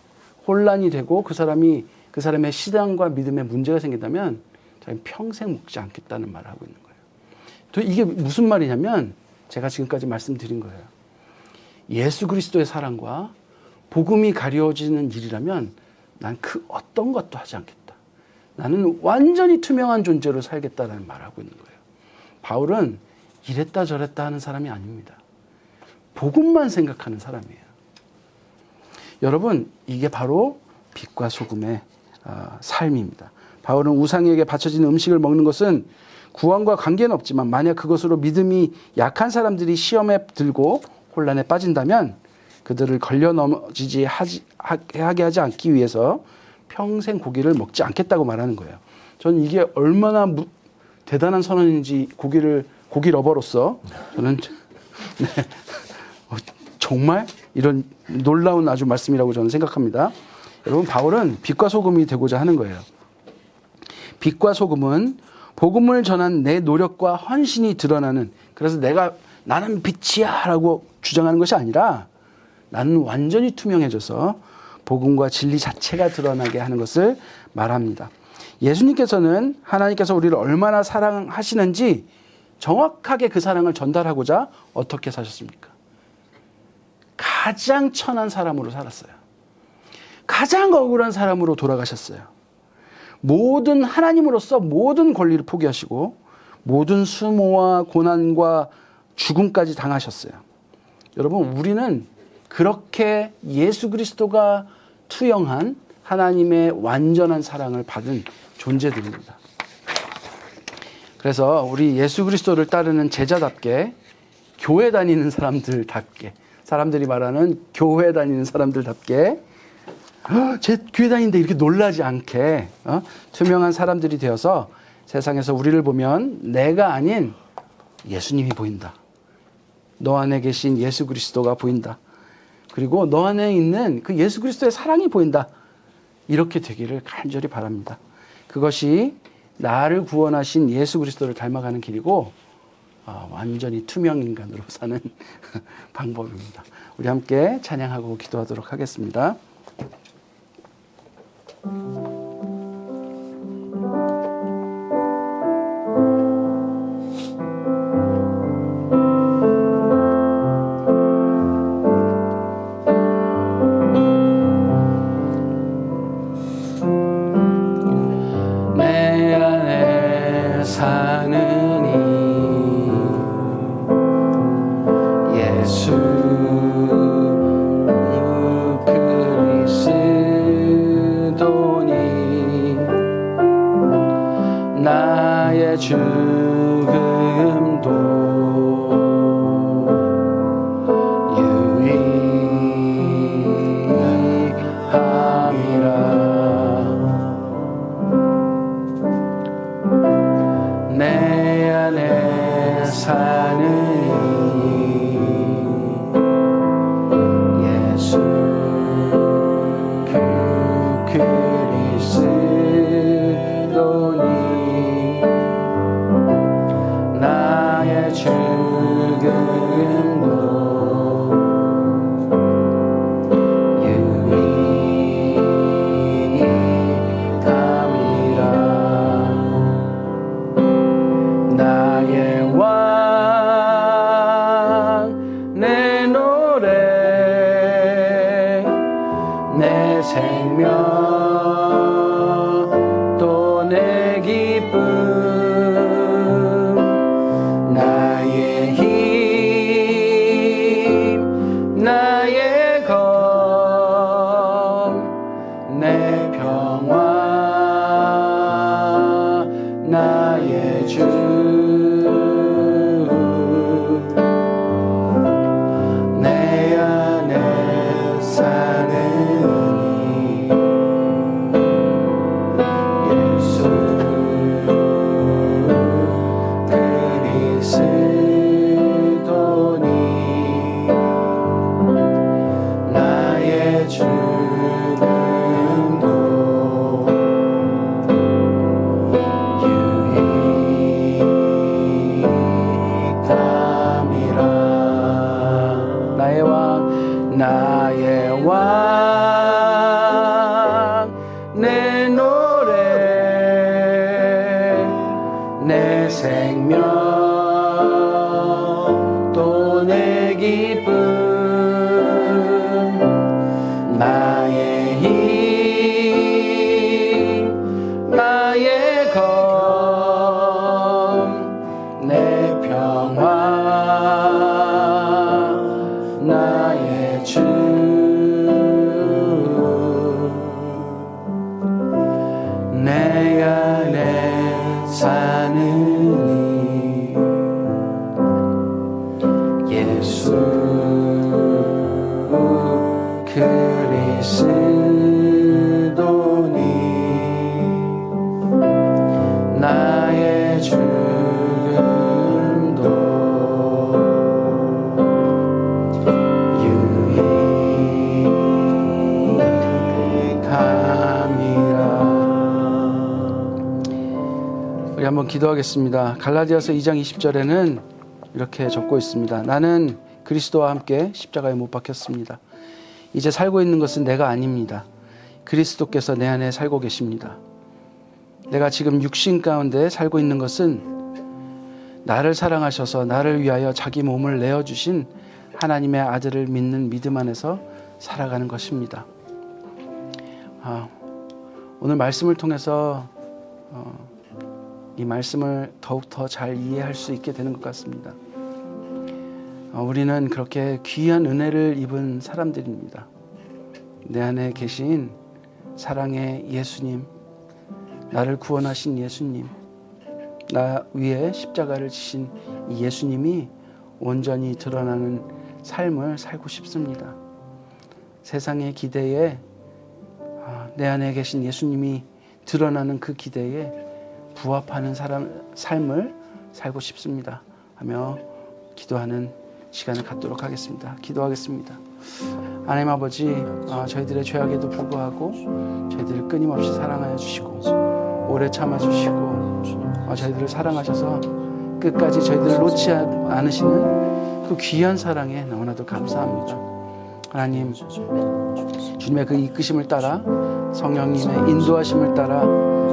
혼란이 되고 그 사람의 신앙과 믿음에 문제가 생긴다면 자기는 평생 먹지 않겠다는 말을 하고 있는 거예요. 또 이게 무슨 말이냐면 제가 지금까지 말씀드린 거예요. 예수 그리스도의 사랑과 복음이 가려지는 일이라면 난 그 어떤 것도 하지 않겠다. 나는 완전히 투명한 존재로 살겠다라는 말을 하고 있는 거예요. 바울은 이랬다 저랬다 하는 사람이 아닙니다. 복음만 생각하는 사람이에요. 여러분, 이게 바로 빛과 소금의 삶입니다. 바울은 우상에게 바쳐진 음식을 먹는 것은 구원과 관계는 없지만 만약 그것으로 믿음이 약한 사람들이 시험에 들고 혼란에 빠진다면 그들을 걸려 넘어지지 하게 하지 않기 위해서 평생 고기를 먹지 않겠다고 말하는 거예요. 저는 이게 얼마나 대단한 선언인지 고기 러버로서 저는 네, 정말 이런 놀라운 아주 말씀이라고 저는 생각합니다. 여러분, 바울은 빛과 소금이 되고자 하는 거예요. 빛과 소금은 복음을 전한 내 노력과 헌신이 드러나는, 그래서 나는 빛이야 라고 주장하는 것이 아니라 나는 완전히 투명해져서 복음과 진리 자체가 드러나게 하는 것을 말합니다. 예수님께서는 하나님께서 우리를 얼마나 사랑하시는지 정확하게 그 사랑을 전달하고자 어떻게 사셨습니까? 가장 천한 사람으로 살았어요. 가장 억울한 사람으로 돌아가셨어요. 모든 하나님으로서 모든 권리를 포기하시고 모든 수모와 고난과 죽음까지 당하셨어요. 여러분, 우리는 그렇게 예수 그리스도가 투영한 하나님의 완전한 사랑을 받은 존재들입니다. 그래서 우리 예수 그리스도를 따르는 제자답게, 교회 다니는 사람들답게, 사람들이 말하는 교회 다니는 사람들답게 제 교회 다니는데 이렇게 놀라지 않게 투명한 사람들이 되어서 세상에서 우리를 보면 내가 아닌 예수님이 보인다. 너 안에 계신 예수 그리스도가 보인다. 그리고 너 안에 있는 그 예수 그리스도의 사랑이 보인다. 이렇게 되기를 간절히 바랍니다. 그것이 나를 구원하신 예수 그리스도를 닮아가는 길이고 완전히 투명 인간으로 사는 방법입니다. 우리 함께 찬양하고 기도하도록 하겠습니다. 나의 죽음도 유익함이라. 내 안에 사는 예수 그 그리스도니 나의 죽음도 유익함이라. 나의 왕, 내 노래, 내 생명 또 내 기쁨, 나의 힘, 나의 검, 내 평화, 나의 주, 내 죽음도 유익함이라. 나의 왕, 나의 왕, 내 노래, 내 생명, 또 내 기쁨, 나의 힘, 나의 검, 내 평화, 나의 주. 내 안에 사느니 예수 그리스도니 나의 죽음도 유익함이라. 우리 한번 기도하겠습니다. 갈라디아서 2장 20절에는 이렇게 적고 있습니다. 나는 그리스도와 함께 십자가에 못 박혔습니다. 이제 살고 있는 것은 내가 아닙니다. 그리스도께서 내 안에 살고 계십니다. 내가 지금 육신 가운데 살고 있는 것은 나를 사랑하셔서 나를 위하여 자기 몸을 내어주신 하나님의 아들을 믿는 믿음 안에서 살아가는 것입니다. 오늘 말씀을 통해서 이 말씀을 더욱더 잘 이해할 수 있게 되는 것 같습니다. 우리는 그렇게 귀한 은혜를 입은 사람들입니다. 내 안에 계신 사랑의 예수님, 나를 구원하신 예수님, 나 위에 십자가를 지신 이 예수님이 온전히 드러나는 삶을 살고 싶습니다. 세상의 기대에 내 안에 계신 예수님이 드러나는 그 기대에 부합하는 삶을 살고 싶습니다 하며 기도하는 시간을 갖도록 하겠습니다. 기도하겠습니다. 하나님 아버지, 저희들의 죄악에도 불구하고 저희들을 끊임없이 사랑하여 주시고 오래 참아주시고 저희들을 사랑하셔서 끝까지 저희들을 놓지 않으시는 그 귀한 사랑에 너무나도 감사합니다. 하나님, 주님의 그 이끄심을 따라 성령님의 인도하심을 따라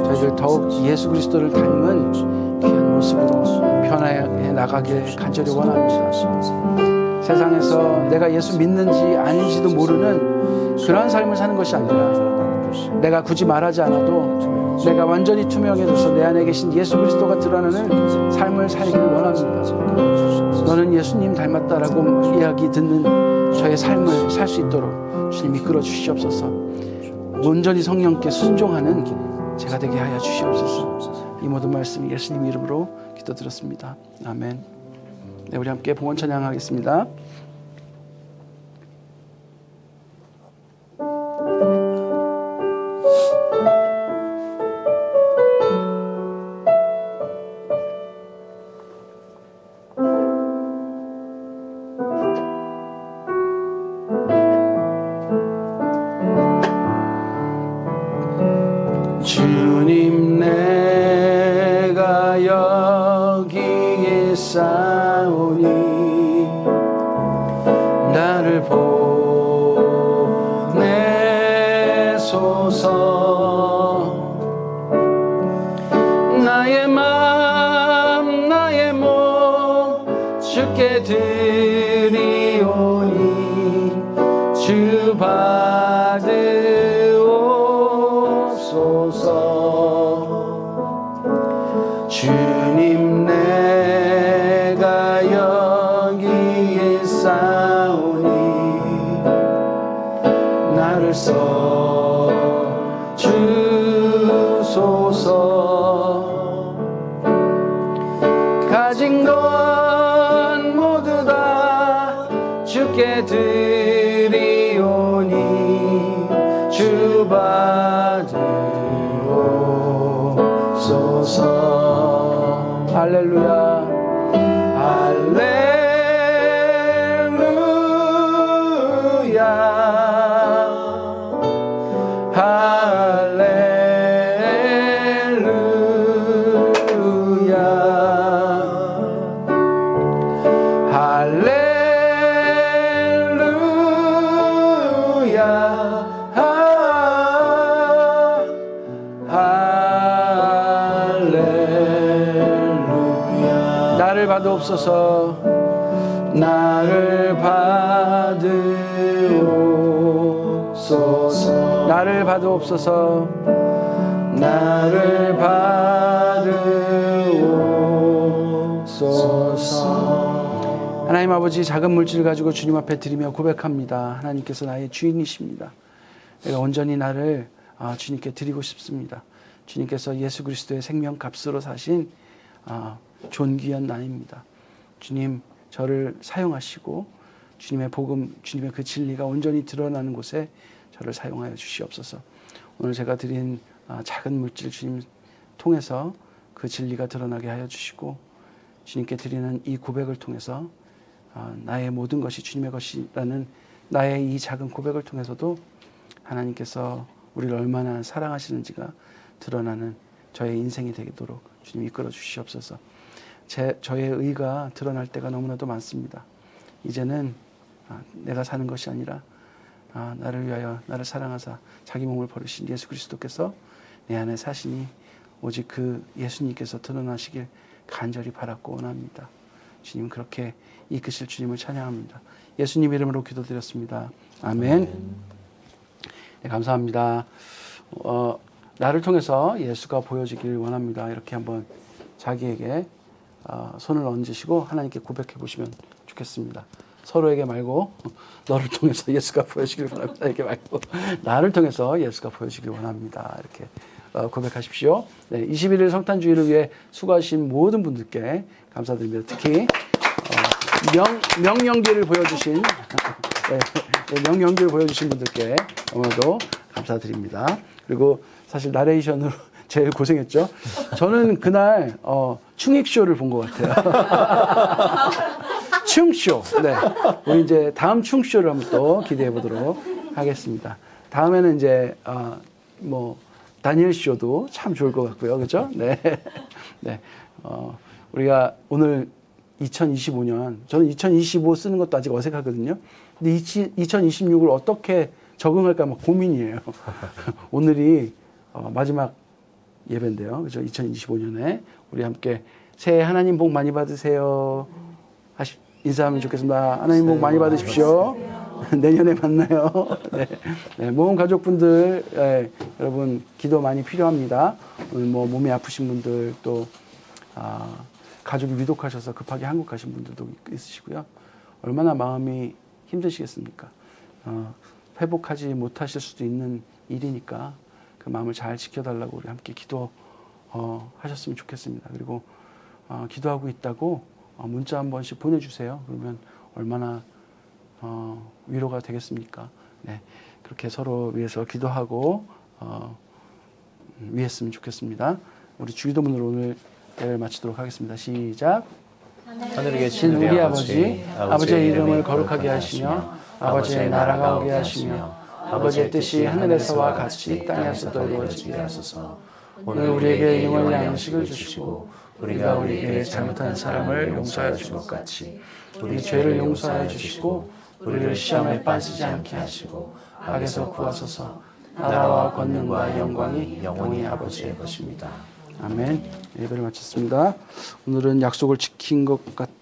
저희들 더욱 예수 그리스도를 닮은 귀한 모습으로 변화해 나가길 간절히 원합니다. 세상에서 내가 예수 믿는지 아닌지도 모르는 그런 삶을 사는 것이 아니라 내가 굳이 말하지 않아도 내가 완전히 투명해져서 내 안에 계신 예수 그리스도가 드러나는 삶을 살기를 원합니다. 너는 예수님 닮았다라고 이야기 듣는 저의 삶을 살 수 있도록 주님 이끌어 주시옵소서. 온전히 성령께 순종하는 제가 되게 하여 주시옵소서. 이 모든 말씀 예수님 이름으로 기도드렸습니다. 아멘. 네, 우리 함께 봉헌 찬양하겠습니다. 주님 내가 여기에 싸우니 나를 보내소서. 나의 맘 나의 몸 주께 드리오니 주 받으옵소서. 주님 내가 여기에 싸우니 나를 써 주소서. 가진 것 모두 다 주께 드리오니 주 받으옵소서. 할렐루야 할렐루야 받으옵소서. 나를 받으옵소서. 나를 받으옵소서. 나를 받으옵소서. 하나님 아버지, 작은 물질을 가지고 주님 앞에 드리며 고백합니다. 하나님께서 나의 주인이십니다. 내가 온전히 나를 주님께 드리고 싶습니다. 주님께서 예수 그리스도의 생명값으로 사신 존귀한 나입니다. 주님, 저를 사용하시고 주님의 복음, 주님의 그 진리가 온전히 드러나는 곳에 저를 사용하여 주시옵소서. 오늘 제가 드린 작은 물질 주님 통해서 그 진리가 드러나게 하여 주시고, 주님께 드리는 이 고백을 통해서 나의 모든 것이 주님의 것이라는 나의 이 작은 고백을 통해서도 하나님께서 우리를 얼마나 사랑하시는지가 드러나는 저의 인생이 되도록 주님 이끌어 주시옵소서. 저의 의가 드러날 때가 너무나도 많습니다. 이제는 내가 사는 것이 아니라 나를 위하여 나를 사랑하사 자기 몸을 버리신 예수 그리스도께서 내 안에 사시니 오직 그 예수님께서 드러나시길 간절히 바랐고 원합니다. 주님, 그렇게 이끄실 주님을 찬양합니다. 예수님 이름으로 기도드렸습니다. 아멘. 네, 감사합니다. 나를 통해서 예수가 보여지길 원합니다. 이렇게 한번 자기에게 손을 얹으시고 하나님께 고백해 보시면 좋겠습니다. 서로에게 말고 너를 통해서 예수가 보여지길 원합니다. 이렇게 말고 나를 통해서 예수가 보여지길 원합니다. 이렇게 고백하십시오. 네, 21일 성탄주의를 위해 수고하신 모든 분들께 감사드립니다. 특히 명령기를 보여주신 명령기를 보여주신 분들께 너무나도 감사드립니다. 그리고 사실 나레이션으로 제일 고생했죠. 저는 그날 충익쇼를 본 것 같아요. 충쇼. 네, 우리 이제 다음 충쇼를 한번 또 기대해 보도록 하겠습니다. 다음에는 이제 다니엘 쇼도 참 좋을 것 같고요, 그렇죠? 네, 네. 우리가 오늘 2025년, 저는 2025 쓰는 것도 아직 어색하거든요. 근데 2026을 어떻게 적응할까 막 고민이에요. 오늘이 마지막 예배인데요, 그렇죠? 2025년에 우리 함께 새해 하나님 복 많이 받으세요. 인사하면 좋겠습니다. 하나님 복 많이 받으십시오. 내년에 만나요. 네. 네, 모험 가족분들, 여러분 기도 많이 필요합니다. 오늘 몸이 아프신 분들, 또 가족이 위독하셔서 급하게 한국 가신 분들도 있으시고요. 얼마나 마음이 힘드시겠습니까? 회복하지 못하실 수도 있는 일이니까 그 마음을 잘 지켜달라고 우리 함께 기도하셨으면 좋겠습니다. 그리고 기도하고 있다고 문자 한 번씩 보내주세요. 그러면 얼마나 위로가 되겠습니까? 네, 그렇게 서로 위해서 기도하고 위했으면 좋겠습니다. 우리 주기도문으로 오늘 예배를 마치도록 하겠습니다. 시작. 하늘에 계신 우리 아버지, 아버지의 이름을 거룩하게 하시며 아버지의 나라가 오게 하시며 아버지의 뜻이 하늘에서와 같이 땅에서도 이루어지게 하소서. 오늘 우리에게 영원한 양식을 주시고 우리가 우리에게 잘못한 사람을 용서하여 준 것 같이 우리 죄를 용서하여 주시고 우리를 시험에 빠지지 않게 하시고 악에서 구하소서. 나라와 권능과 영광이 영원히 아버지의 것입니다. 아멘. 예배를 마쳤습니다. 오늘은 약속을 지킨 것 같은